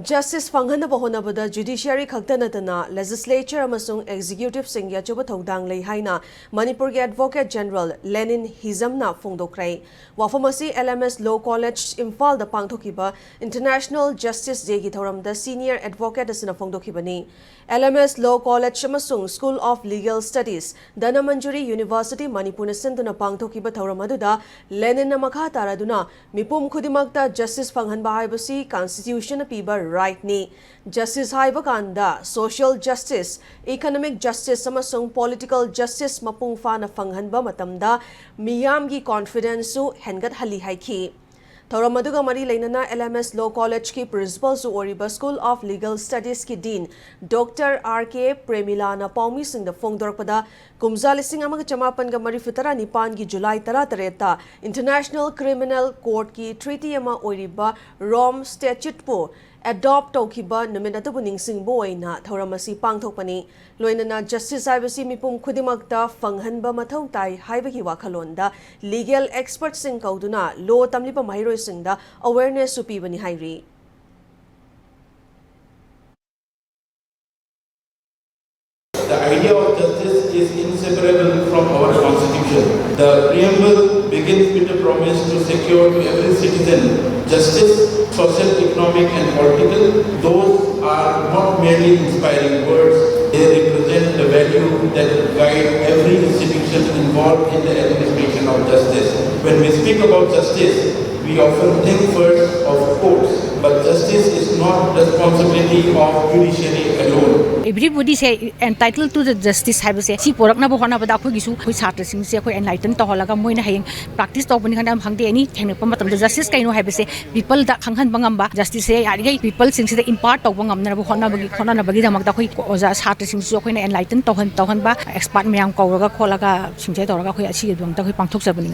Justice Fanghana Bahonabada Judiciary Khaktanatana, Legislature Amasung Executive Singya Chubathodang Lei Haina, Manipur Advocate General Lenin Hizamna Fongdokrai, Wafamasi LMS Law College Imphal the Pangthokiba, International Justice Day Githoram, the Senior Advocate Asina Fongdokibani, LMS Law College Amasung School of Legal Studies, Danamanjuri University Manipur Sinduna Pangthokiba Thoramaduda, Lenin Namakha Taraduna, Mipum Kudimakta Justice Fanghan Bahibasi, Constitution Piba right ni justice haiba kanda social justice economic justice amasung political justice mapung fana fanghanba matamda miyam gi confidence su hengat hali haiki Thoramaduga Mari Lainana LMS Law College ki principal su Oriba School of Legal Studies ki Dean Dr. R.K. Premilana Paumi Singh the Fongdorpada Kumza Lising Amag Chamapan Gamari Fitara Nipan ki July Tara Tareta International Criminal Court ki Treaty Ama Oriba Rome Statute po adopt Tokiba Naminata Buning Boyna Thoramasi Pangtopani Loinana Justice Ibasi Mipum Kudimakta Fanghanba Matautai Haibaki Wakalonda Legal Expert Sing Kauduna Law Tamlipa Mahiro Singda Awareness Supibani Hairi. The idea of justice is inseparable from our constitution. The preamble begins with a promise to secure to every citizen justice, social, economic and political. Those are not merely inspiring words, they represent the value that guide every institution involved in the administration of justice. When we speak about justice, we often think first of courts, but justice is not the responsibility of judiciary alone. Everybody say entitled to the justice. Have say si porak na bohana bada ko gisu ko chatra sing se ko enlighten to holaga moina hayeng practice to bani khana hangde ani theng pa matam justice kaino have say people da khanghan bangamba justice se ari gai people sing se impart to bangam na bohana na bagi jamak da ko oja chatra sing su ko enlighten to han ba expert myam ko raga kholaga sing se to raga ko asi dum ta ko pangthok sabani